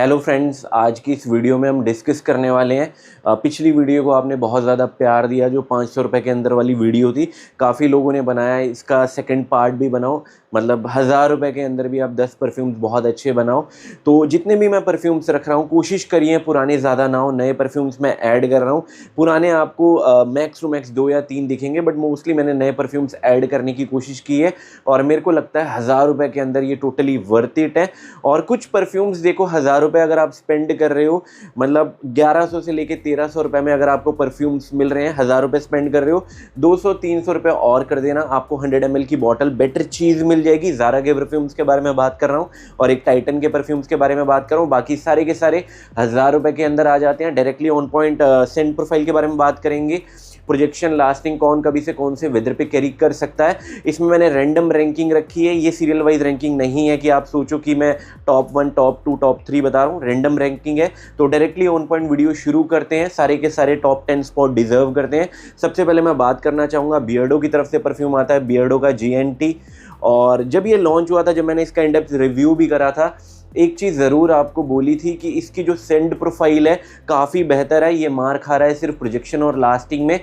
Hello friends, आज की इस वीडियो में हम डिस्कस करने वाले हैं। पिछली वीडियो को आपने बहुत ज़्यादा प्यार दिया, जो 500 रुपये के अंदर वाली वीडियो थी। काफ़ी लोगों ने बनाया, इसका सेकंड पार्ट भी बनाओ, मतलब 1000 रुपये के अंदर भी आप 10 परफ्यूम्स बहुत अच्छे बनाओ। तो जितने भी मैं परफ्यूम्स रख रहा हूँ, कोशिश करिए पुराने ज़्यादा ना हो, नए परफ्यूम्स मैं ऐड कर रहा हूँ। पुराने आपको मैक्स टू मैक्स 2 या 3 दिखेंगे, बट मोस्टली मैंने नए परफ्यूम्स ऐड करने की कोशिश की है और मेरे को लगता है 1000 रुपये के अंदर ये टोटली वर्थ इट है। और कुछ परफ्यूम्स देखो, 1000 रुपये अगर आप स्पेंड कर रहे हो, मतलब 1100 से लेके 1300 रुपये में अगर आपको परफ्यूम्स मिल रहे हैं, 1000 रुपये स्पेंड कर रहे हो, 200-300 रुपये और कर देना, आपको 100 ml की बॉटल बेटर चीज़ मिल जाएगी। ज़ारा के परफ्यूम्स के बारे में बात कर रहा हूँ और एक टाइटन के परफ्यूम्स के बारे में बात कर रहा हूँ। बाकी सारे के सारे 1000 रुपये के अंदर आ जाते हैं। Directly on point Saint profile के बारे में बात करेंगे। प्रोजेक्शन लास्टिंग कौन कभी से कौन से वेदर पे कैरी कर सकता है, इसमें मैंने रैंडम रैंकिंग रखी है। ये सीरियल वाइज रैंकिंग नहीं है कि आप सोचो कि मैं टॉप 1, टॉप 2, टॉप 3 बता रहा हूँ। रैंडम रैंकिंग है। तो डायरेक्टली ऑन पॉइंट वीडियो शुरू करते हैं। सारे के सारे टॉप 10 स्पॉट डिजर्व करते हैं। सबसे पहले मैं बात करना चाहूँगा, बियर्डो की तरफ से परफ्यूम आता है, बियर्डो का GNT। और जब ये लॉन्च हुआ था, जब मैंने इसका इंडेप्थ रिव्यू भी करा था, एक चीज़ ज़रूर आपको बोली थी कि इसकी जो सेंड प्रोफाइल है काफ़ी बेहतर है। ये मार खा रहा है सिर्फ प्रोजेक्शन और लास्टिंग में।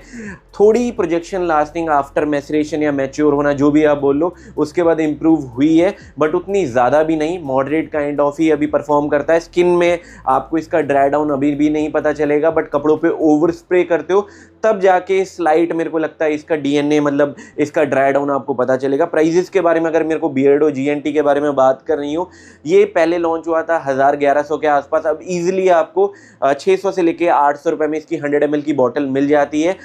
थोड़ी प्रोजेक्शन लास्टिंग आफ्टर मैचुरेशन या मैच्योर होना, जो भी आप बोल लो, उसके बाद इंप्रूव हुई है, बट उतनी ज़्यादा भी नहीं। मॉडरेट काइंड ऑफ ही अभी परफॉर्म करता है। स्किन में आपको इसका ड्राई डाउन अभी भी नहीं पता चलेगा, बट कपड़ों पे ओवर स्प्रे करते हो तब जाके स्लाइट मेरे को लगता है इसका DNA, मतलब इसका ड्राई डाउन आपको पता चलेगा। प्राइजेस के बारे में अगर मेरे को बियर्डो GNT के बारे में बात कर रही हूँ, ये पहले लॉन्च हुआ था 1000-1100 के आसपास। अब इजीली आपको 600 से लेके 800 रुपये में इसकी 100 ml की बॉटल मिल जाती है।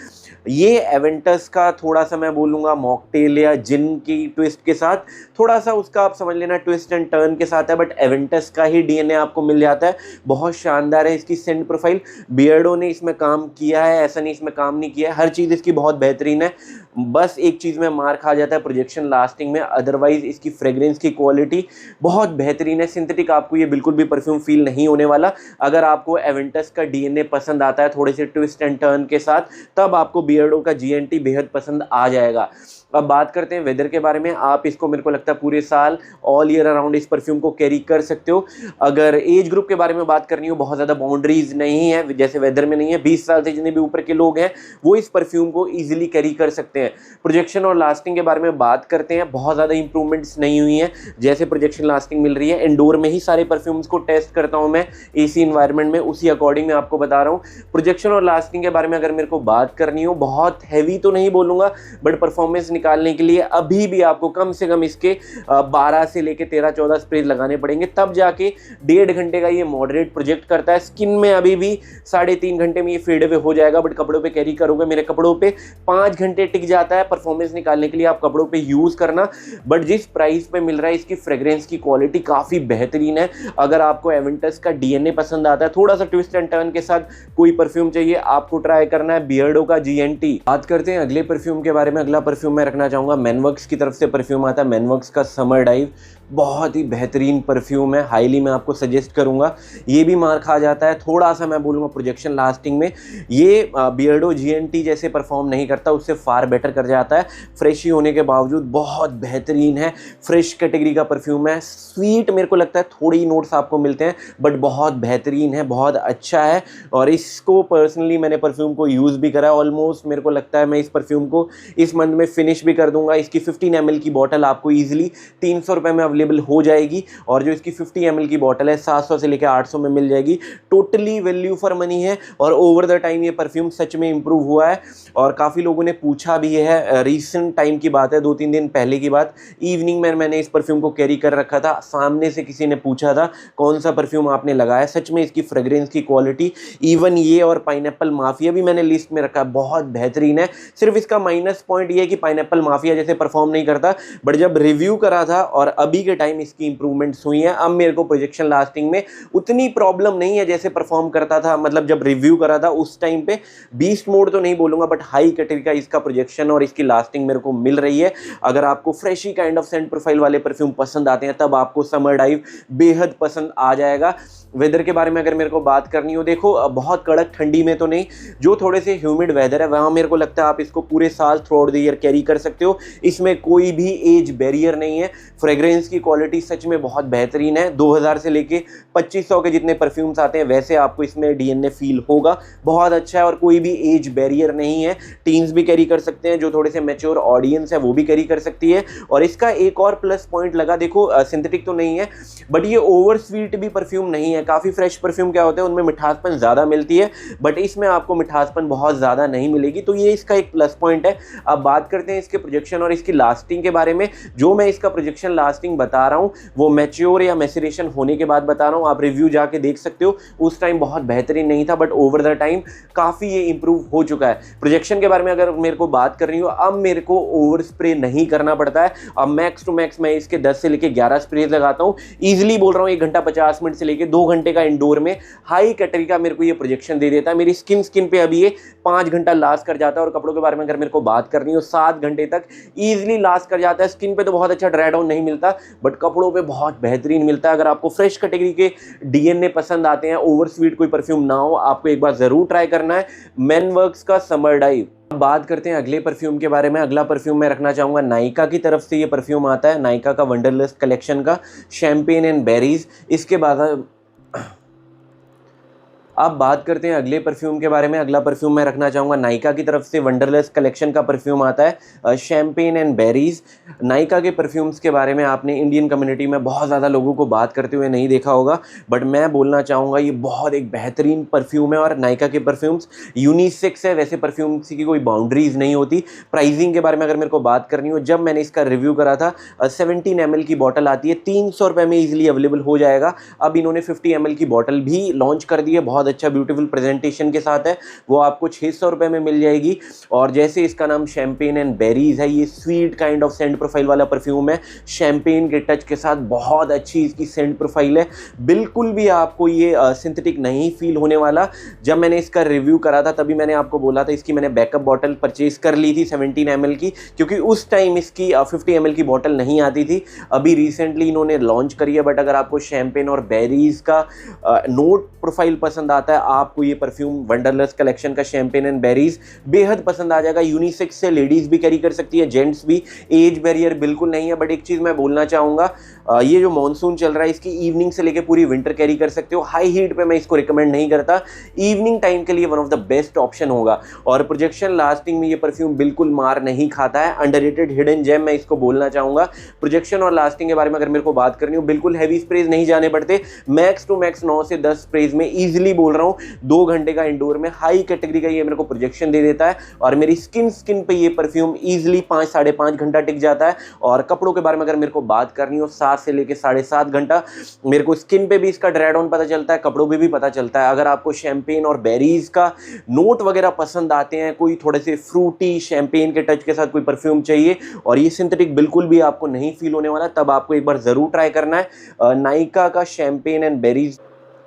ये एवेंटस का थोड़ा सा मैं बोलूँगा मॉकटेल या जिन की ट्विस्ट के साथ, थोड़ा सा उसका आप समझ लेना ट्विस्ट एंड टर्न के साथ है, बट एवेंटस का ही DNA आपको मिल जाता है। बहुत शानदार है इसकी सेंट प्रोफाइल। बियर्डो ने इसमें काम किया है, ऐसा नहीं इसमें काम नहीं किया है। हर चीज़ इसकी बहुत बेहतरीन है। बस एक चीज़ में मार खा जाता है प्रोजेक्शन लास्टिंग में, अदरवाइज इसकी फ्रेग्रेंस की क्वालिटी बहुत बेहतरीन है। सिंथेटिक आपको ये बिल्कुल भी परफ्यूम फील नहीं होने वाला। अगर आपको एवेंटस का DNA पसंद आता है थोड़े से ट्विस्ट एंड टर्न के साथ, तब आपको बियर्डो का GNT बेहद पसंद आ जाएगा। अब बात करते हैं वेदर के बारे में। आप इसको मेरे को लगता है पूरे साल ऑल ईयर अराउंड इस परफ्यूम को कैरी कर सकते हो। अगर एज ग्रुप के बारे में बात करनी हो, बहुत ज़्यादा बाउंड्रीज नहीं है जैसे वेदर में नहीं है। 20 साल से जितने भी ऊपर के लोग हैं वो इस परफ्यूम को ईजिली कैरी कर सकते हैं। प्रोजेक्शन और लास्टिंग के बारे में बात करते हैं। बहुत ज़्यादा इंप्रूवमेंट्स नहीं हुई हैं, जैसे प्रोजेक्शन लास्टिंग मिल रही है। इंडोर में ही सारे परफ्यूम्स को टेस्ट करता हूँ मैं, AC इन्वायरमेंट में, उसी अकॉर्डिंग मैं आपको बता रहा हूँ। प्रोजेक्शन और लास्टिंग के बारे में अगर मेरे को बात करनी हो, बहुत हैवी तो नहीं बोलूँगा, बट परफॉर्मेंस निकालने के लिए अभी भी आपको कम से कम इसके 12 से लेके 13-14 स्प्रे लगाने पड़ेंगे, तब जाके 1.5 घंटे का ये मॉडरेट प्रोजेक्ट करता है। स्किन में अभी भी 3.5 घंटे में ये फेड अवे हो जाएगा, बट कपड़ों पे कैरी करोगे, मेरे कपड़ों पे 5 घंटे टिक जाता है। परफॉर्मेंस निकालने के लिए आप कपड़ों पे यूज करना। बट जिस प्राइस पे मिल रहा है, इसकी फ्रेग्रेंस की क्वालिटी काफी बेहतरीन है। अगर आपको एवेंटस का DNA पसंद आता है, थोड़ा सा ट्विस्ट एंड टर्न के साथ कोई परफ्यूम चाहिए, आपको ट्राई करना है बियर्डो का GNT। बात करते हैं अगले परफ्यूम के बारे में। अगला परफ्यूम मैं रखना चाहूंगा, मैनवर्क्स की तरफ से परफ्यूम आता है, मैनवर्क्स का समर डाइव। बहुत ही बेहतरीन परफ्यूम है, हाईली मैं आपको सजेस्ट करूंगा। ये भी मार खा जाता है थोड़ा सा, मैं बोलूँगा प्रोजेक्शन लास्टिंग में। ये बियर्डो GNT जैसे परफॉर्म नहीं करता, उससे फार बेटर कर जाता है। फ्रेश ही होने के बावजूद बहुत बेहतरीन है। फ्रेश कैटेगरी का परफ्यूम है। स्वीट मेरे को लगता है थोड़ी नोट्स आपको मिलते हैं, बट बहुत बेहतरीन है, बहुत अच्छा है। और इसको पर्सनली मैंने परफ्यूम को यूज़ भी करा है। ऑलमोस्ट मेरे को लगता है मैं इस परफ्यूम को इस मंथ में फिनिश भी कर दूंगा। इसकी 15 ml की बॉटल आपको ईजिली 300 रुपये में अवेलेबल हो जाएगी, और जो इसकी 50 ml की बॉटल है 700 से लेकर 800 में मिल जाएगी। टोटली वैल्यू फॉर मनी है। और ओवर द टाइम ये परफ्यूम सच में इंप्रूव हुआ है, और काफ़ी लोगों ने पूछा भी है। रीसेंट टाइम की बात है, 2-3 दिन पहले की बात, इवनिंग में मैंने इस परफ्यूम को कैरी कर रखा था। सामने से किसी ने पूछा था कौन सा परफ्यूम आपने लगाया। सच में इसकी फ्रेग्रेंस की क्वालिटी, इवन ये और पाइनएप्पल माफिया भी मैंने लिस्ट में रखा, बहुत बेहतरीन है। सिर्फ इसका माइनस पॉइंट ये है कि पाइनएप्पल माफिया जैसे परफॉर्म नहीं करता, बट जब रिव्यू करा था और अभी के टाइम इसकी इंप्रूवमेंट्स हुई हैं। अब मेरे को प्रोजेक्शन लास्टिंग में उतनी प्रॉब्लम नहीं है जैसे परफॉर्म करता था, मतलब जब रिव्यू करा था उस टाइम पे। बीस्ट मोड तो नहीं बोलूंगा, बट हाई कैटेगरी का इसका प्रोजेक्शन और इसकी लास्टिंग मेरे को मिल रही है। अगर आपको freshie kind of scent profile वाले परफ्यूम पसंद आते हैं, तब आपको समर डाइव बेहद पसंद आ जाएगा। वेदर के बारे में अगर मेरे को बात करनी हो, देखो बहुत कड़क ठंडी में तो नहीं, जो थोड़े से ह्यूमिड वेदर है वहाँ मेरे को लगता है आप इसको पूरे साल through out the year carry कर सकते हो। इसमें कोई भी एज बैरियर नहीं है। फ्रेग्रेंस की क्वालिटी सच में बहुत बेहतरीन है। 2000 से लेके 2500 के जितने परफ्यूम्स आते हैं वैसे आपको इसमें डीएनए फील होगा। बहुत अच्छा है और कोई भी एज बैरियर नहीं है, टीन्स भी कैरी कर सकते हैं, जो थोड़े से मैच्योर ऑडियंस है वो भी कैरी कर सकती है। और इसका एक और प्लस पॉइंट लगा, देखो सिंथेटिक तो नहीं है बट ये ओवर स्वीट भी परफ्यूम नहीं है। काफ़ी फ्रेश परफ्यूम क्या होता है उनमें मिठासपन ज़्यादा मिलती है, बट इसमें आपको मिठासपन बहुत ज़्यादा नहीं मिलेगी, तो ये इसका एक प्लस पॉइंट है। अब बात करते हैं इसके प्रोजेक्शन और इसकी लास्टिंग के बारे में। जो मैं इसका प्रोजेक्शन लास्टिंग बता रहा हूँ वो मैच्योर या मैसेरेशन होने के बाद बता रहा हूँ, आप रिव्यू जाके देख सकते हो। उस टाइम बहुत बेहतरीन नहीं था बट ओवर द टाइम काफ़ी ये इंप्रूव हो चुका है। प्रोजेक्शन के बारे में अगर मेरे को बात करनी हो, अब मेरे को ओवर स्प्रे नहीं करना पड़ता है। अब मैक्स टू मैक्स मैं इसके 10 से लेके 11 स्प्रे लगाता हूँ। ईजिली बोल रहा हूँ 1 घंटा 50 मिनट से लेके 2 घंटे का इंडोर में हाई कैटेगरी का मेरे को ये प्रोजेक्शन दे देता है। मेरी स्किन पे अभी ये 5 घंटा लास्ट कर जाता है। और कपड़ों के बारे में अगर मेरे को बात करनी हो, 7 घंटे तक ईजिली लास्ट कर जाता है। स्किन पे तो बहुत अच्छा ड्राई डाउन नहीं मिलता बट कपड़ों पे बहुत बेहतरीन मिलता है। अगर आपको फ्रेश कैटेगरी के डीएनए पसंद आते हैं, ओवर स्वीट कोई परफ्यूम ना हो, आपको एक बार जरूर ट्राई करना है मैन वर्क्स का समर डाइव। बात करते हैं अगले परफ्यूम के बारे में। अगला परफ्यूम मैं रखना चाहूँगा नायका की तरफ से। ये परफ्यूम आता है नायका का वंडरलस्ट कलेक्शन का शैंपेन एंड बेरीज। इसके बाद अब बात करते हैं अगले परफ्यूम के बारे में। अगला परफ्यूम मैं रखना चाहूँगा नायका की तरफ से वंडरलस्ट कलेक्शन का परफ्यूम आता है शैंपेन एंड बेरीज। नायका के परफ्यूम्स के बारे में आपने इंडियन कम्युनिटी में बहुत ज़्यादा लोगों को बात करते हुए नहीं देखा होगा बट मैं बोलना चाहूँगा ये बहुत एक बेहतरीन परफ्यूम है। और नायका के परफ्यूम्स यूनिसेक्स है, वैसे परफ्यूम्स की कोई बाउंड्रीज नहीं होती। प्राइसिंग के बारे में अगर मेरे को बात करनी हो, जब मैंने इसका रिव्यू करा था 17 ml की बॉटल आती है, 300 रुपये में ईजिली अवेलेबल हो जाएगा। अब इन्होंने 50 ml की बॉटल भी लॉन्च कर दी है, बहुत अच्छा ब्यूटीफुल प्रेजेंटेशन के साथ है, वो आपको 600 रुपये में मिल जाएगी। और जैसे इसका नाम शैंपेन एंड बेरीज है, ये sweet kind of scent profile वाला परफ्यूम है। शैंपेन के टच के साथ बहुत अच्छी इसकी सेंट प्रोफाइल है, बिल्कुल भी आपको ये सिंथेटिक नहीं फील होने वाला। जब मैंने इसका रिव्यू करा था तभी मैंने आपको बोला था इसकी मैंने बैकअप बॉटल परचेज कर ली थी 17 ml की, क्योंकि उस टाइम इसकी 50 ml की बॉटल नहीं आती थी। अभी रिसेंटली इन्होंने लॉन्च करी है। बट अगर आपको शैंपेन और बेरीज का नोट प्रोफाइल पसंद आता है, आपको ये परफ्यूम वंडरलस्ट कलेक्शन का शैंपेन एंड बेरीज बेहद पसंद आ जाएगा। यूनिसेक्स से लेडीज भी कैरी कर सकती है, जेंट्स भी, एज बैरियर बिल्कुल नहीं है। बट एक चीज़ मैं बोलना चाहूँगा, ये जो मॉनसून चल रहा है इसकी इवनिंग से लेकर पूरी विंटर कैरी कर सकते हो। हाई हीट पे मैं इसको रिकमेंड नहीं करता, इवनिंग टाइम के लिए one of the best option होगा। और प्रोजेक्शन लास्टिंग में ये परफ्यूम बिल्कुल मार नहीं खाता है, अंडररेटेड हिडन जेम मैं इसको बोलना चाहूँगा। प्रोजेक्शन और लास्टिंग के बारे में अगर मेरे को बात करनी हो, बिल्कुल हैवी स्प्रेज नहीं जाने पड़ते, मैक्स टू मैक्स 9 से 10 स्प्रेज में ईजिली बोल रहा हूँ 2 घंटे का इंडोर में हाई कैटेगरी का ये मेरे को प्रोजेक्शन दे देता है। और मेरी स्किन पे ये परफ्यूम ईजिली 5 साढ़े 5 घंटा टिक जाता है। और कपड़ों के बारे में अगर मेरे को बात करनी हो, 7 से लेकर 7.5 घंटा मेरे को स्किन पे भी इसका ड्राई डाउन पता चलता है, कपड़ों पे भी पता चलता है। अगर आपको शैंपेन और बेरीज का नोट वगैरह पसंद आते हैं, कोई थोड़े से फ्रूटी शैंपेन के टच के साथ कोई परफ्यूम चाहिए और ये सिंथेटिक बिल्कुल भी आपको नहीं फील होने वाला, तब आपको एक बार जरूर ट्राई करना है नायका का शैंपेन एंड बेरीज।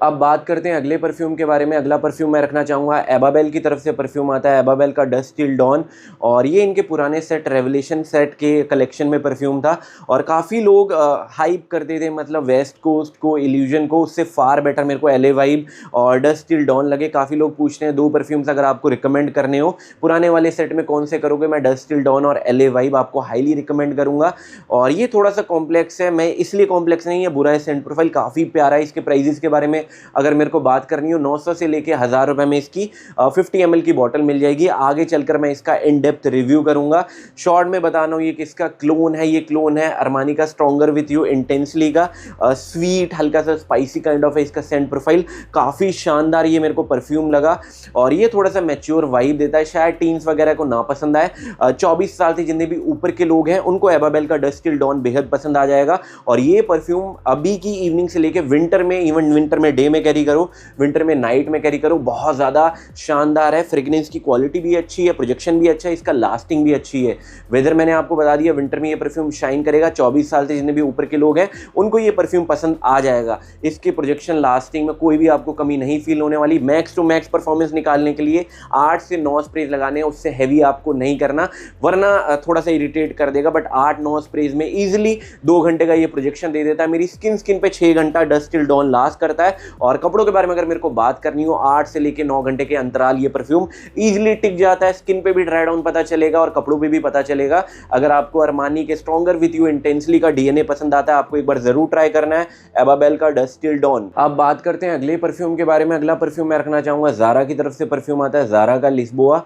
अब बात करते हैं अगले परफ्यूम के बारे में। अगला परफ्यूम मैं रखना चाहूँगा एबाबेल की तरफ से परफ्यूम आता है, एबाबेल का डस्ट टिल डॉन। और ये इनके पुराने सेट रेवलेशन सेट के कलेक्शन में परफ्यूम था और काफ़ी लोग हाइप करते थे, मतलब वेस्ट कोस्ट को, इल्यूजन को, उससे फार बेटर मेरे को एले वाइब और डस्ट टिल डॉन लगे। काफ़ी लोग पूछते हैं 2 परफ्यूम्स अगर आपको रिकमेंड करने हो पुराने वाले सेट में कौन से करोगे, मैं डस्ट टिल डॉन और एले वाइब आपको हाईली रिकमेंड करूँगा। और ये थोड़ा सा कॉम्प्लेक्स है, मैं इसलिए कॉम्प्लेक्स नहीं है, बुरा है, सेंट प्रोफाइल काफ़ी प्यारा है। इसके प्राइजेस के बारे में अगर मेरे को बात करनी हो, 900 से लेके 1000 रुपये में इसकी 50 ml की बॉटल मिल जाएगी। आगे चलकर मैं इसका इन डेप्थ रिव्यू करूंगा। शॉर्ट में बताना हूँ ये किसका क्लोन है, ये क्लोन है अरमानी का स्ट्रॉन्गर विथ यू इंटेंसली का। स्वीट हल्का सा स्पाइसी काइंड ऑफ है इसका सेंट प्रोफाइल, काफ़ी शानदार ये मेरे को परफ्यूम लगा। और ये थोड़ा सा मैच्योर वाइब देता है, शायद टीन्स वगैरह को ना पसंद आए। 24 साल से जितने भी ऊपर के लोग हैं उनको एबाबेल का डस्ट टिल डॉन बेहद पसंद आ जाएगा। और ये परफ्यूम अभी की इवनिंग से लेकर विंटर में, इवन विंटर में डे में कैरी करो, विंटर में नाइट में कैरी करो, बहुत ज़्यादा शानदार है। फ्रेग्रेंस की क्वालिटी भी अच्छी है, प्रोजेक्शन भी अच्छा है, इसका लास्टिंग भी अच्छी है। वेदर मैंने आपको बता दिया, विंटर में ये परफ्यूम शाइन करेगा। 24 साल से जितने भी ऊपर के लोग हैं उनको ये परफ्यूम पसंद आ जाएगा। इसके प्रोजेक्शन लास्टिंग में कोई भी आपको कमी नहीं फील होने वाली। मैक्स टू मैक्स परफॉर्मेंस निकालने के लिए 8 से 9 स्प्रेज लगाने हैं, उससे हैवी आपको नहीं करना वरना थोड़ा सा इरिटेट कर देगा। बट 8-9 स्प्रेज में ईजिली 2 घंटे का ये प्रोजेक्शन दे देता है। मेरी स्किन पे 6 घंटा डस्ट टिल डॉन लास्ट करता है और कपड़ों के बारे में अगर मेरे को बात करनी हो, 8 से लेके 9 घंटे के अंतराल ये परफ्यूम ईजिली टिक जाता है। स्किन पे भी ड्राई डाउन पता चलेगा और कपड़ों पे भी पता चलेगा। अगर आपको अरमानी के स्ट्रॉन्गर विथ यू इंटेंसली का डीएनए पसंद आता है, आपको एक बार जरूर ट्राई करना है, एबाबेल का डस्ट टिल डॉन। अब बात करते हैं अगले परफ्यूम के बारे में। अगला परफ्यूम मैं रखना चाहूंगा ज़ारा की तरफ से परफ्यूम आता है, ज़ारा का लिस्बोआ।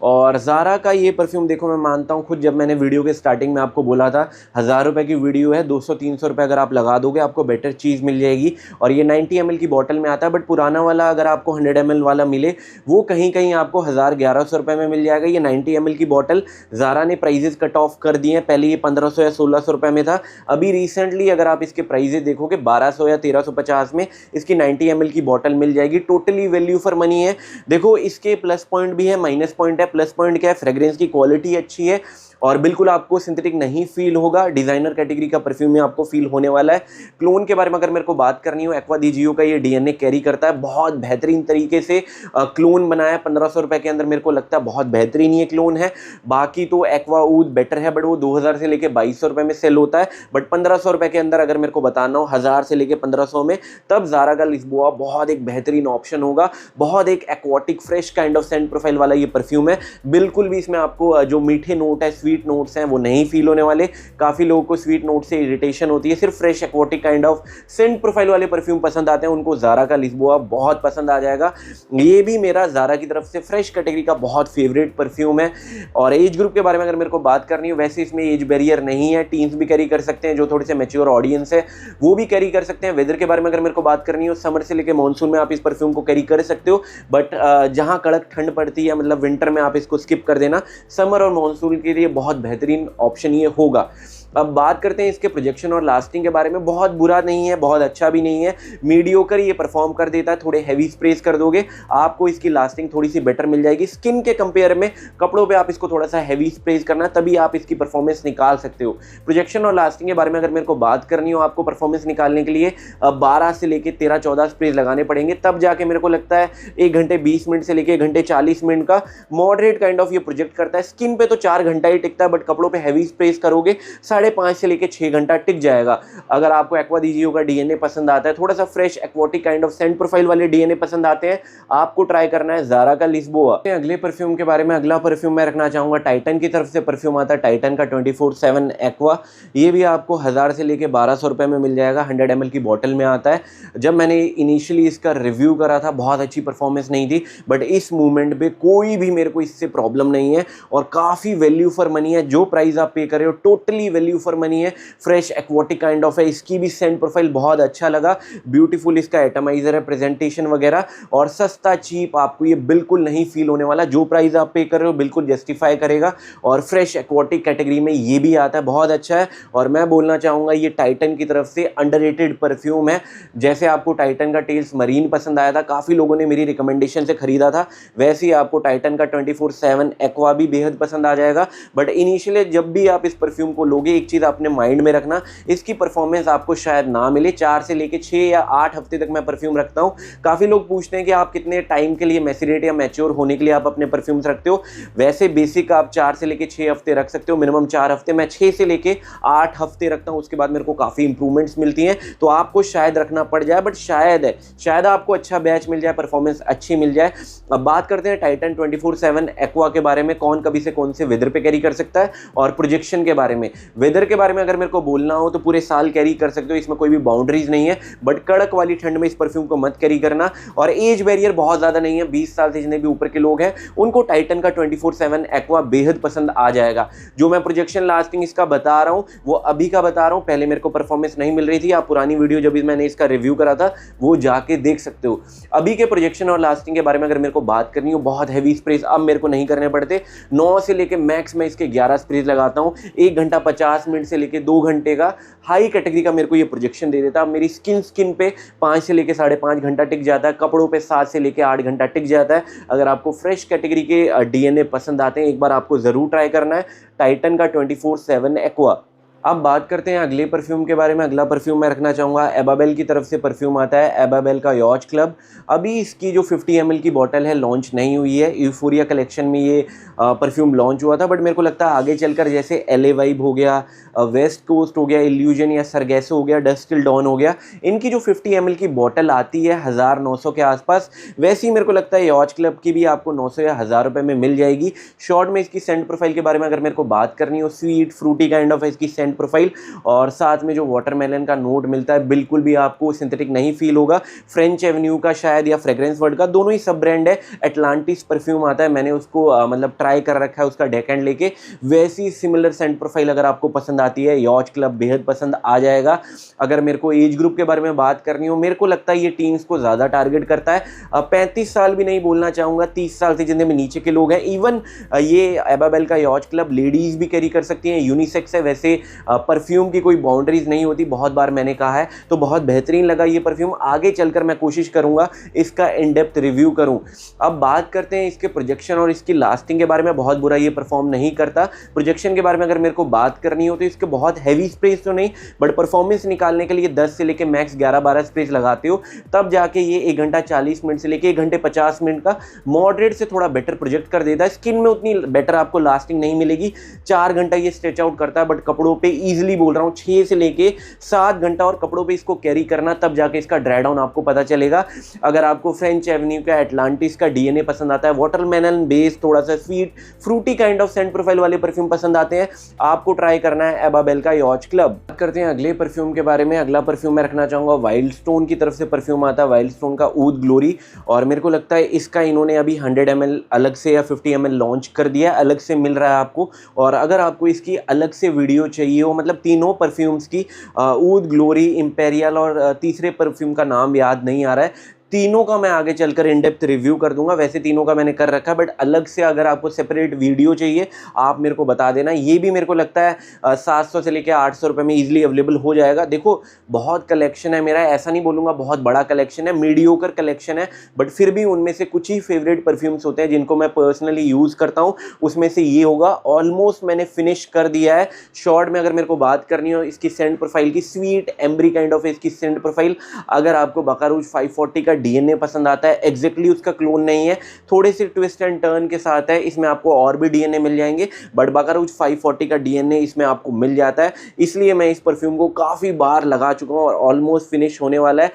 और ज़ारा का ये परफ्यूम देखो, मैं मानता हूँ खुद, जब मैंने वीडियो के स्टार्टिंग में आपको बोला था 1000 रुपये की वीडियो है, 200-300 रुपये अगर आप लगा दोगे आपको बेटर चीज़ मिल जाएगी। और ये 90 ml की बॉटल में आता है, बट पुराना वाला अगर आपको 100 ml वाला मिले वो कहीं कहीं आपको 1000-1100 रुपये में मिल जाएगा। ये 90 ml की बॉटल ज़ारा ने प्राइजेस कट ऑफ कर दिए हैं। पहले ये 1500 या 1600 रुपये में था, अभी रिसेंटली अगर आप इसके प्राइजेस देखोगे 1200 या 1350 में इसकी 90 ml की बॉटल मिल जाएगी। टोटली वैल्यू फॉर मनी है। देखो इसके प्लस पॉइंट भी है, माइनस पॉइंट है। प्लस पॉइंट क्या है, फ्रेग्रेंस की क्वालिटी अच्छी है और बिल्कुल आपको सिंथेटिक नहीं फील होगा। डिजाइनर कैटेगरी का परफ्यूम में आपको फील होने वाला है। क्लोन के बारे में अगर मेरे को बात करनी हो, एक्वा दी जियो का ये डीएनए कैरी करता है, बहुत बेहतरीन तरीके से क्लोन बनाया। 1500 रुपये के अंदर मेरे को लगता है बहुत बेहतरीन ये क्लोन है। बाकी तो एक्वा ऊद बेटर है, बट वो 2000 से लेके 2200 रुपये में सेल होता है। बट 1500 रुपये के अंदर अगर मेरे को बताना हो, 1000 से लेके 1500 में, तब ज़ारा का लिस्बोआ बहुत एक बेहतरीन ऑप्शन होगा। बहुत एक aquatic fresh kind of scent profile वाला ये परफ्यूम है। बिल्कुल भी इसमें आपको जो मीठे नोट है, स्वीट नोट्स हैं, वो नहीं फील होने वाले। काफ़ी लोगों को स्वीट नोट से इरिटेशन होती है, सिर्फ fresh aquatic kind of scent profile वाले परफ्यूम पसंद आते हैं, उनको ज़ारा का लिस्बोआ बहुत पसंद आ जाएगा। ये भी मेरा ज़ारा की तरफ से फ्रेश कैटेगरी का बहुत फेवरेट परफ्यूम है। और एज ग्रुप के बारे में अगर मेरे को बात करनी हो, वैसे इसमें एज बैरियर नहीं है, टीन्स भी कैरी कर सकते हैं, जो थोड़े से मैच्योर ऑडियंस है वो भी कैरी कर सकते हैं। वेदर के बारे में अगर मेरे को बात करनी हो, समर से लेकर मानसून में आप इस परफ्यूम को कैरी कर सकते हो, बट जहाँ कड़क ठंड पड़ती है, मतलब विंटर में आप इसको स्किप कर देना। समर और मानसून के लिए बहुत बेहतरीन ऑप्शन ये होगा। अब बात करते हैं इसके प्रोजेक्शन और लास्टिंग के बारे में। बहुत बुरा नहीं है, बहुत अच्छा भी नहीं है, मीडियोकर ये परफॉर्म कर देता है। थोड़े हैवी स्प्रेस कर दोगे आपको इसकी लास्टिंग थोड़ी सी बेटर मिल जाएगी स्किन के कंपेयर में। कपड़ों पे आप इसको थोड़ा सा हैवी स्प्रेस करना, तभी आप इसकी परफॉर्मेंस निकाल सकते हो। प्रोजेक्शन और लास्टिंग के बारे में अगर मेरे को बात करनी हो, आपको परफॉर्मेंस निकालने के लिए 12 से लेकर 13-14 स्प्रेस लगाने पड़ेंगे, तब जाके मेरे को लगता है 1 घंटे 20 मिनट से लेकर 1 घंटे 40 मिनट का मॉडरेट काइंड ऑफ ये प्रोजेक्ट करता है। स्किन पे तो 4 घंटा ही टिकता है, बट कपड़ों पे हैवी स्प्रेस करोगे 5.5 से लेकर 6 घंटा टिक जाएगा। अगर आपको एक्वा दी जियो का डीएनए पसंद आता है, थोड़ा सा fresh aquatic kind of scent profile वाले डीएनए पसंद आते हैं, आपको ट्राई करना है ज़ारा का लिस्बोआ। अगले परफ्यूम के बारे में, अगला परफ्यूम मैं रखना चाहूंगा, टाइटन की तरफ से परफ्यूम आता है, टाइटन का 24/7 एक्वा। ये भी आपको 1000 से लेकर 1200 रुपये में मिल जाएगा। 100 ml की बॉटल में आता है। जब मैंने इनिशियली इसका रिव्यू करा था, बहुत अच्छी परफॉर्मेंस नहीं थी, बट इस मूवमेंट पे कोई भी मेरे को इससे प्रॉब्लम नहीं है और काफ़ी वैल्यू फॉर मनी है। जो प्राइस आप पे कर रहे हो टोटली वैल्यू फॉर मनी है। फ्रेश एक्वाटिक काइंड ऑफ है। इसकी भी सेंट प्रोफाइल बहुत अच्छा लगा, ब्यूटीफुल इसका एटमाइजर है, प्रेजेंटेशन वगैरह, और सस्ता चीप आपको ये बिल्कुल नहीं फील होने वाला। जो प्राइस आप पे कर रहे हो बिल्कुल जस्टिफाई करेगा। और फ्रेश एक्वाटिक कैटेगरी में ये भी आता है, बहुत अच्छा है। और मैं बोलना चाहूँगा ये टाइटन की तरफ से अंडररेटेड परफ्यूम है। जैसे आपको टाइटन का टेल्स मरीन पसंद आया था, काफ़ी लोगों ने मेरी रिकमेंडेशन से खरीदा था, वैसे ही आपको टाइटन का 24/7 एक्वा भी बेहद पसंद आ जाएगा। बट इनिशियली जब भी आप इस परफ्यूम को लोगे, एक चीज़ अपने माइंड में रखना, इसकी परफॉर्मेंस आपको शायद ना मिले। 4 से लेके 6 या 8 हफ्ते तक मैं परफ्यूम रखता हूँ। काफ़ी लोग पूछते हैं कि आप कितने टाइम के लिए मैच्योरेट या मैच्योर होने के लिए आप अपने परफ्यूम्स रखते हो। वैसे बेसिक आप 4 से लेके 6 हफ्ते रख सकते हो, मिनिमम 4 हफ्ते। मैं 6 से लेके 8 हफ्ते रखता हूँ, उसके बाद मेरे को काफ़ी इंप्रूवमेंट्स मिलती हैं। तो आपको शायद रखना पड़ जाए, बट शायद आपको अच्छा बैच मिल जाए, परफॉर्मेंस अच्छी मिल जाए। अब बात करते हैं टाइटन 24/7 एक्वा के बारे में, कौन कभी से कौन से वेदर पे कैरी कर सकता है, और प्रोजेक्शन के बारे में। वेदर के बारे में अगर मेरे को बोलना हो तो पूरे साल कैरी कर सकते हो, इसमें कोई भी बाउंड्रीज नहीं है। बट कड़क वाली ठंड में इस परफ्यूम को मत कैरी करना। और एज बैरियर बहुत ज़्यादा नहीं है, 20 साल से जितने भी ऊपर के लोग हैं उनको टाइटन का 24/7 एक्वा बेहद पसंद आ जाएगा। जो मैं प्रोजेक्शन लास्टिंग इसका बता रहा हूँ वो अभी का बता रहा हूँ, पहले मेरे को परफॉर्मेंस नहीं मिल रही थी। आप पुरानी वीडियो जब मैंने इसका रिव्यू करा था वो जाके देख सकते हो। अभी के प्रोजेक्शन और लास्टिंग के बारे में अगर मेरे को बात करनी हो, बहुत हैवी स्प्रेस अब मेरे को नहीं करने पड़ते। 9 से लेके मैक्स मैं इसके 11 स्प्रेस लगाता हूँ। 1 घंटा 50 मिनट से लेके 2 घंटे का हाई कैटेगरी का मेरे को ये प्रोजेक्शन दे देता है। मेरी स्किन पे 5 से लेके 5.5 घंटा टिक जाता है, कपड़ों पे 7 से लेके 8 घंटा टिक जाता है। अगर आपको फ्रेश कैटेगरी के डीएनए पसंद आते हैं, एक बार आपको ज़रूर ट्राई करना है टाइटन का 24/7 एक्वा। अब बात करते हैं अगले परफ्यूम के बारे में। अगला परफ्यूम मैं रखना चाहूँगा, एबाबेल की तरफ से परफ्यूम आता है, एबाबेल का यॉच क्लब। अभी इसकी जो 50 ml की बॉटल है लॉन्च नहीं हुई है, यूफोरिया कलेक्शन में ये परफ्यूम लॉन्च हुआ था, बट मेरे को लगता है आगे चलकर जैसे LA वाइब हो गया, वेस्ट कोस्ट हो गया, इल्यूजन या सरगैसो हो गया, डस्ट टिल डॉन हो गया, इनकी जो 50 ml की बॉटल आती है 1000-900 के आसपास, वैसे ही मेरे को लगता है यॉच क्लब की भी आपको 900 या 1000 रुपये में मिल जाएगी। शॉर्ट में इसकी सेंट प्रोफाइल के बारे में अगर मेरे को बात करनी हो, स्वीट फ्रूटी काइंड ऑफ इसकी सेंट प्रोफाइल, और साथ में जो वाटरमेलन का नोट मिलता है बिल्कुल भी आपको सिंथेटिक नहीं फील होगा। फ्रेंच एवेन्यू का शायद या फ्रेग्रेंस वर्ल्ड का, दोनों ही सब ब्रांड है। एटलांटिस परफ्यूम आता है, मैंने उसको मतलब ट्राई कर रखा है उसका डेकएंड लेके, वैसी सिमिलर सेंट प्रोफाइल अगर आपको पसंद आती है यॉच क्लब बेहद पसंद आ जाएगा। अगर मेरे को एज ग्रुप के बारे में बात करनी हो, मेरे को लगता है ये टीन्स को ज़्यादा टारगेट करता है। 35 साल भी नहीं बोलना चाहूँगा, 30 साल से जितने में नीचे के लोग हैं, इवन ये एबाबेल का यॉच क्लब लेडीज़ भी कैरी कर सकती हैं, यूनिसेक्स है। वैसे परफ्यूम की कोई बाउंड्रीज नहीं होती, बहुत बार मैंने कहा है, तो बहुत बेहतरीन लगा ये परफ्यूम। आगे चलकर मैं कोशिश करूँगा इसका इन डेप्थ रिव्यू करूँ। अब बात करते हैं इसके प्रोजेक्शन और इसकी लास्टिंग के बारे में। बहुत बुरा ये परफॉर्म नहीं करता। प्रोजेक्शन के बारे में अगर मेरे को बात करनी हो तो इसके बहुत हैवी स्प्रेस तो नहीं, बट परफॉर्मेंस निकालने के लिए 10 से लेके मैक्स 11-12 स्प्रेस लगाते हो, तब जाके ये 1 घंटा 40 मिनट से लेके 1 घंटे 50 मिनट का मॉडरेट से थोड़ा बेटर प्रोजेक्ट कर देता है। स्किन में उतनी बेटर आपको लास्टिंग नहीं मिलेगी। 4 घंटा ये स्ट्रेच आउट करता है, बट कपड़ों पे ईजिली बोल रहा हूँ 6 से लेके 7 घंटा और कपड़ों पे इसको कैरी करना, तब जाके इसका ड्राई डाउन आपको पता चलेगा। अगर आपको फ्रेंच एवेन्यू का, एटलांटिस का DNA पसंद आता है, वाटरमेलन बेस थोड़ा सा sweet Frooti kind of scent profile वाले परफ्यूम पसंद आते हैं, आपको ट्राई करना है एबाबेल का यॉच क्लब। बात करते हैं अगले परफ्यूम के बारे में। अगला परफ्यूम मैं रखना चाहूँगा, वाइल्ड स्टोन की तरफ से परफ्यूम आता है, वाइल्ड स्टोन का ऊद ग्लोरी। और मेरे को लगता है इसका इन्होंने अभी 100 ml अलग से या 50 ml लॉन्च कर दिया है, अलग से मिल रहा है आपको। और अगर आपको इसकी अलग से वीडियो चाहिए हो, मतलब तीनों परफ्यूम्स की, ऊद ग्लोरी, इंपेरियल और तीसरे परफ्यूम का नाम याद नहीं आ रहा है, तीनों का मैं आगे चलकर इन डेप्थ रिव्यू कर दूंगा। वैसे तीनों का मैंने कर रखा है, बट अलग से अगर आपको सेपरेट वीडियो चाहिए आप मेरे को बता देना। ये भी मेरे को लगता है 700 से लेकर 800 रुपये में इजीली अवेलेबल हो जाएगा। देखो बहुत कलेक्शन है मेरा, ऐसा नहीं बोलूँगा बहुत बड़ा कलेक्शन है, मीडियोकर कलेक्शन है, बट फिर भी उनमें से कुछ ही फेवरेट परफ्यूम्स होते हैं जिनको मैं पर्सनली यूज़ करता हूँ, उसमें से ये होगा। ऑलमोस्ट मैंने फिनिश कर दिया है। शॉर्ट में अगर मेरे को बात करनी हो इसकी सेंट प्रोफाइल की, स्वीट एम्बरी काइंड ऑफ इसकी सेंट प्रोफाइल। अगर आपको बकारूज 540 का DNA पसंद आता है, एग्जैक्टली उसका क्लोन नहीं है, थोड़े से ट्विस्ट एंड टर्न के साथ है, इसमें आपको और भी DNA मिल जाएंगे, बट बकारूज 540 का DNA इसमें आपको मिल जाता है। इसलिए मैं इस परफ्यूम को काफ़ी बार लगा चुका हूँ और ऑलमोस्ट फिनिश होने वाला है।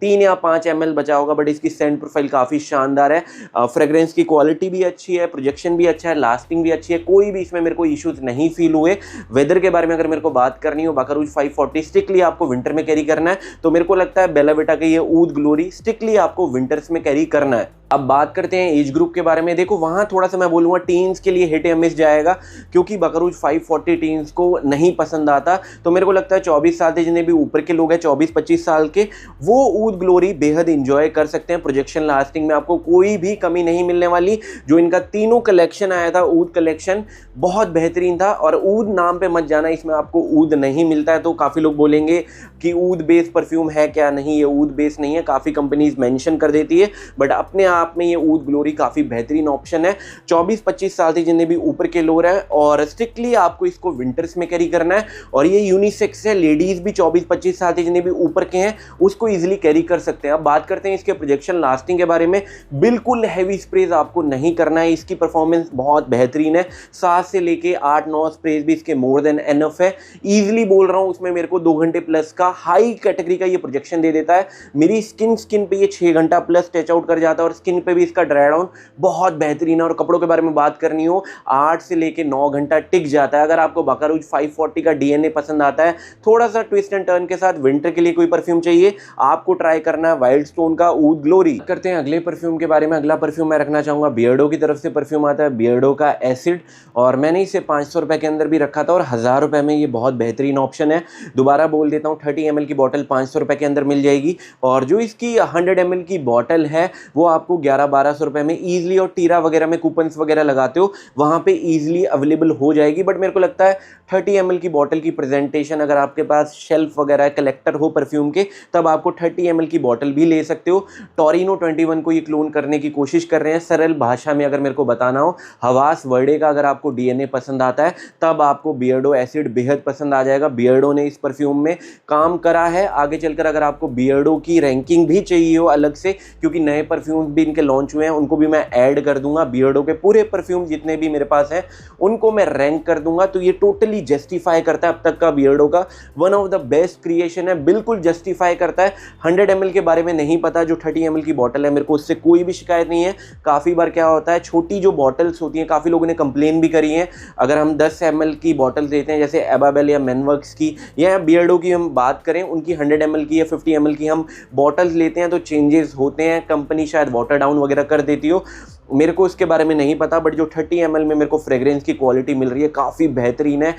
3 या 5 ml बचा होगा, बट इसकी सेंट प्रोफाइल काफ़ी शानदार है। फ्रेग्रेंस की क्वालिटी भी अच्छी है, प्रोजेक्शन भी अच्छा है, लास्टिंग भी अच्छी है, कोई भी इसमें मेरे को इश्यूज नहीं फील हुए। वेदर के बारे में अगर मेरे को बात करनी हो, बकारूज 540 स्ट्रिक्टली आपको विंटर में कैरी करना है, तो मेरे को लगता है बेला विटा के ये ऊद ग्लोरी स्ट्रिक्टली आपको विंटर्स में कैरी करना है। अब बात करते हैं एज ग्रुप के बारे में। देखो वहाँ थोड़ा सा मैं बोलूँगा टीन्स के लिए हिट या मिस जाएगा, क्योंकि बकारूज 540 टीन्स को नहीं पसंद आता। तो मेरे को लगता है 24 साल से जितने भी ऊपर के लोग हैं, 24-25 साल के, वो ऊद ग्लोरी बेहद इंजॉय कर सकते हैं। प्रोजेक्शन लास्टिंग में आपको कोई भी कमी नहीं मिलने वाली। जो इनका तीनों कलेक्शन आया था, ऊद कलेक्शन बहुत बेहतरीन था। और ऊद नाम पे मत जाना, इसमें आपको ऊद नहीं मिलता है। तो काफ़ी लोग बोलेंगे कि ऊद बेस परफ्यूम है क्या, नहीं ये ऊद बेस नहीं है, काफ़ी कंपनीज मेंशन कर देती है, बट अपने आप में ये ऊद ग्लोरी काफ़ी बेहतरीन ऑप्शन है। 24-25 साल से जितने भी ऊपर के लोग हैं, और स्ट्रिक्टली आपको इसको विंटर्स में कैरी करना है। और ये यूनिसेक्स है, लेडीज़ भी 24-25 साल से जितने भी ऊपर के हैं उसको ईजिली कैरी कर सकते हैं। अब बात करते हैं इसके प्रोजेक्शन लास्टिंग के बारे में। बिल्कुल हैवी स्प्रेज आपको नहीं करना है, इसकी परफॉर्मेंस बहुत बेहतरीन है। 7 से लेके 8-9 स्प्रेज भी इसके मोर देन एनफ है। ईजिली बोल रहा हूँ, उसमें मेरे को 2 घंटे प्लस का हाई कैटेगरी का ये प्रोजेक्शन दे देता है। मेरी स्किन पे ये 6 घंटा प्लस टच आउट कर जाता है, और स्किन पे भी इसका ड्राई डाउन बहुत बेहतरीन है। और कपड़ों के बारे में बात करनी हो, 8 से लेके 9 घंटा टिक जाता है। अगर आपको बकारूज 540 का DNA पसंद आता है, थोड़ा सा ट्विस्ट एंड टर्न के साथ विंटर के लिए कोई परफ्यूम चाहिए, आपको ट्राई करना है वाइल्ड स्टोन का ऊद ग्लोरी। करते हैं अगले परफ्यूम के बारे में। अगला परफ्यूम मैं रखना चाहूँगा, बियर्डो की तरफ से परफ्यूम आता है, बियर्डो का एसिड। और मैंने इसे 500 रुपये के अंदर भी रखा था, और 1000 रुपये में ये बहुत बेहतरीन ऑप्शन है। दोबारा बोल देता हूँ, 30 ml की बॉटल 500 रुपये के अंदर मिल जाएगी। और जो इसकी 100 ml की बॉटल है वो आपको 1100-1200 रुपए में ईजिली, और टीरा वगैरह में कूपन्स वगैरह लगाते हो वहाँ पे ईजिली अवेलेबल हो जाएगी। बट मेरे को लगता है 30 ml की बॉटल की प्रेजेंटेशन, अगर आपके पास शेल्फ वगैरह कलेक्टर हो परफ्यूम के, तब आपको 30 ml की बॉटल भी ले सकते हो। टोरिनो 21 को ये क्लोन करने की कोशिश कर रहे हैं। सरल भाषा में अगर मेरे को बताना हो, हवास वर्डे का अगर आपको डीएनए पसंद आता है तब आपको बियर्डो एसिड बेहद पसंद आ जाएगा। बियर्डो ने इस परफ्यूम में काम करा है। आगे चलकर अगर आपको बियर्डो की रैंकिंग भी चाहिए हो अलग से, क्योंकि नए परफ्यूम भी इनके लॉन्च हुए हैं, उनको भी मैं ऐड कर दूंगा। बियर्डो के पूरे परफ्यूम जितने भी मेरे पास हैं उनको मैं रैंक कर दूंगा। तो ये टोटली जस्टिफाई करता है अब तक का बियर्डो का one of the best creation है, बिल्कुल जस्टिफाई करता है। 100 ml के बारे में नहीं पता, जो 30 ml की बॉटल है मेरे को उससे कोई भी शिकायत नहीं है। काफ़ी बार क्या होता है, छोटी जो बॉटल्स होती हैं, काफ़ी लोगों ने कंप्लेन भी करी है, अगर हम 10 ml की बॉटल्स लेते हैं जैसे एबाबेल या मैनवर्क्स की या बियर्डो की हम बात करें, उनकी 100 ml की या 50 ml की हम बॉटल्स लेते हैं तो चेंजेस होते हैं, कंपनी शायद वाटर डाउन वगैरह कर देती हो, मेरे को इसके बारे में नहीं पता। बट जो 30 ml में मेरे को फ्रेग्रेंस की क्वालिटी मिल रही है काफ़ी बेहतरीन है।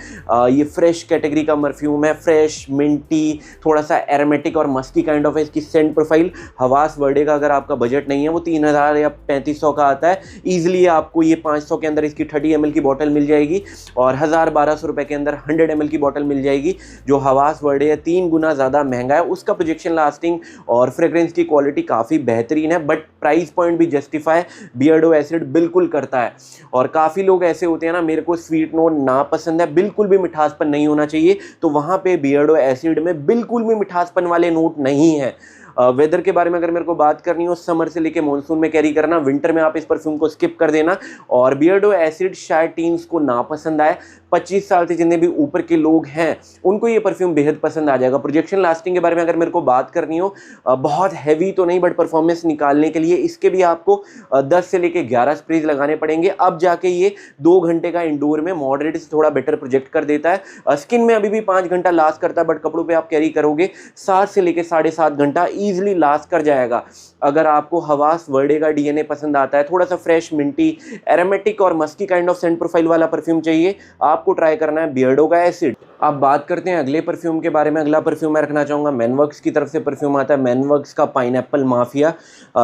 ये फ्रेश कैटेगरी का परफ्यूम है, फ्रेश मिंटी, थोड़ा सा एरोमेटिक और मस्की काइंड ऑफ है इसकी सेंट प्रोफाइल। हवास वर्डे का अगर आपका बजट नहीं है, वो 3000 या 3500 का आता है, ईजिली आपको ये 500 के अंदर इसकी 30 ml की बॉटल मिल जाएगी और 1000-1200 रुपये के अंदर 100 ml की बॉटल मिल जाएगी। जो हवास वर्डे है 3 गुना ज़्यादा महंगा है, उसका प्रोजेक्शन लास्टिंग और फ्रेग्रेंस की क्वालिटी काफ़ी बेहतरीन है, बट प्राइस पॉइंट भी जस्टिफाई बियर्डो एसिड बिल्कुल करता है। और काफ़ी लोग ऐसे होते हैं ना, मेरे को स्वीट नोट ना पसंद है, बिल्कुल भी मिठासपन नहीं होना चाहिए, तो वहाँ पे बियर्डो एसिड में बिल्कुल भी मिठासपन वाले नोट नहीं है। वेदर के बारे में अगर मेरे को बात करनी हो, समर से लेके मॉनसून में कैरी करना, विंटर में आप इस परफ्यूम को स्किप कर देना। और बियर्डो एसिड शायद टीन्स को ना पसंद आए, 25 साल से जितने भी ऊपर के लोग हैं उनको ये परफ्यूम बेहद पसंद आ जाएगा। प्रोजेक्शन लास्टिंग के बारे में अगर मेरे को बात करनी हो, बहुत हैवी तो नहीं, बट परफॉर्मेंस निकालने के लिए इसके भी आपको 10 से लेके 11 स्प्रेज लगाने पड़ेंगे, अब जाके ये 2 घंटे का इंडोर में मॉडरेट से थोड़ा बेटर प्रोजेक्ट कर देता है। स्किन में अभी भी 5 घंटा लास्ट करता है, बट कपड़ों पे आप कैरी करोगे 7 से लेके 7.5 घंटा ईजिली लास्ट कर जाएगा। अगर आपको हवास वर्डे का डीएनए पसंद आता है, थोड़ा सा फ्रेश मिंटी एरोमेटिक और musky kind of scent profile वाला परफ्यूम चाहिए, आपको ट्राई करना है बियर्डो का एसिड। अब बात करते हैं अगले परफ्यूम के बारे में। अगला परफ्यूम मैं रखना चाहूँगा मैनवर्क्स की तरफ से परफ्यूम आता है, मैनवर्क्स का पाइनएप्पल माफिया।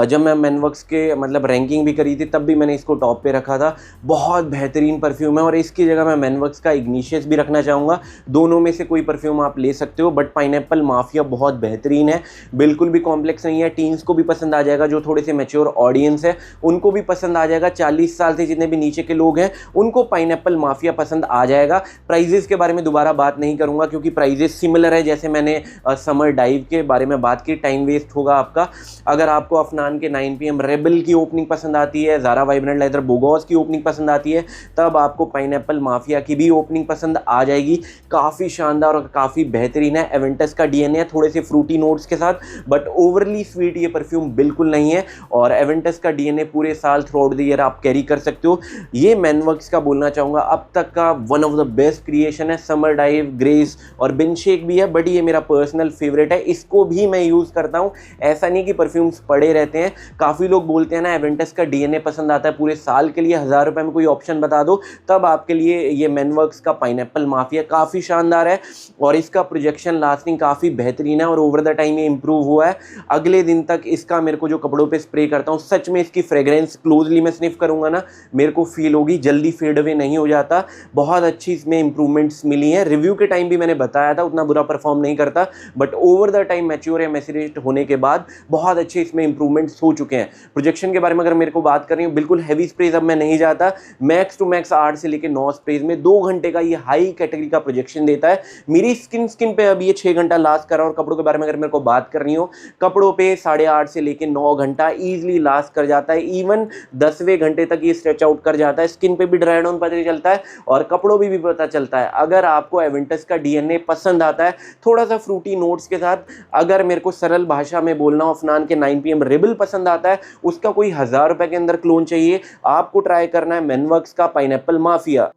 जब मैं मैनवर्क्स के मतलब रैंकिंग भी करी थी तब भी मैंने इसको टॉप पे रखा था। बहुत बेहतरीन परफ्यूम है और इसकी जगह मैं मैनवर्क्स का इग्निशियस भी रखना चाहूँगा। दोनों में से कोई परफ्यूम आप ले सकते हो, बट पाइनएप्पल माफिया बहुत बेहतरीन है, बिल्कुल भी कॉम्प्लेक्स नहीं है, टीन्स को भी पसंद आ जाएगा, जो थोड़े से मैच्योर ऑडियंस है उनको भी पसंद आ जाएगा, 40 साल से जितने भी नीचे के लोग हैं उनको पाइनएप्पल माफिया पसंद आ जाएगा। प्राइजेस के बारे में दोबारा बात नहीं करूंगा क्योंकि प्राइजेस सिमिलर है जैसे मैंने समर डाइव के बारे में बात की, टाइम वेस्ट होगा आपका। अगर आपको अफनान के 9 PM रेबल की ओपनिंग पसंद आती है, ज़ारा वाइब्रेंट लेदर बोगोस की ओपनिंग पसंद आती है, तब आपको पाइनएप्पल माफिया की भी ओपनिंग पसंद आ जाएगी। काफ़ी शानदार और काफ़ी बेहतरीन है। एवेंटस का डीएनए है थोड़े से फ्रूटी नोट्स के साथ, बट ओवरली स्वीट ये परफ्यूम बिल्कुल नहीं है। और एवेंटस का डीएनए पूरे साल थ्रू आउट द ईयर आप कैरी कर सकते हो। ये मैनवर्क्स का बोलना चाहूँगा अब तक का one of the best creation है। समर डाइव, ग्रेस और बिन शेक भी है, बट ये मेरा पर्सनल फेवरेट है, इसको भी मैं यूज़ करता हूँ। ऐसा नहीं कि परफ्यूम्स पड़े रहते हैं। काफ़ी लोग बोलते हैं ना एवेंटस का डीएनए पसंद आता है पूरे साल के लिए, 1000 रुपये में कोई ऑप्शन बता दो, तब आपके लिए ये मैनवर्क्स का पाइनएप्पल माफिया काफ़ी शानदार है और इसका प्रोजेक्शन लास्टिंग काफ़ी बेहतरीन है और ओवर द टाइम ये इंप्रूव हुआ है। अगले दिन तक इसका मेरे को जो कपड़ों पे स्प्रे करता हूँ, सच में इसकी फ्रेग्रेंस क्लोजली मैं स्निफ करूँगा ना, मेरे को फील होगी, जल्दी फेड अवे नहीं हो जाता। बहुत अच्छी इसमें इंप्रूवमेंट्स मिली हैं। रिव्यू के टाइम भी मैंने बताया था उतना बुरा परफॉर्म नहीं करता, but over the time mature या मैच्योरेट होने के बाद बहुत अच्छे इसमें इंप्रूवमेंट्स हो चुके हैं। प्रोजेक्शन के बारे में अगर मेरे को बात करनी हो, बिल्कुल हैवी स्प्रेज अब मैं नहीं जाता, मैक्स टू मैक्स 8 से लेकर 9 स्प्रेज में 2 घंटे का ये हाई कैटेगरी का प्रोजेक्शन देता है। मेरी स्किन पे अभी ये 6 घंटा लास्ट कर रहा है। और कपड़ों के बारे में अगर मेरे को बात करनी हो, कपड़ों पे 8.5 से लेकर 9 घंटा ईजिली लास्ट कर जाता है। इवन 10वें घंटे तक ये स्ट्रेच आउट कर जाता है। स्किन पे भी ड्राई डाउन पता चलता है और कपड़ों भी पता चलता है। अगर आपको एवेंटस का डीएनए पसंद आता है थोड़ा सा फ्रूटी नोट्स के साथ, अगर मेरे को सरल भाषा में बोलना हो, अफनान के 9 PM रेबल पसंद आता है, उसका कोई 1000 रुपये के अंदर क्लोन चाहिए, आपको ट्राई करना है मैनवर्क्स का पाइनएप्पल माफिया।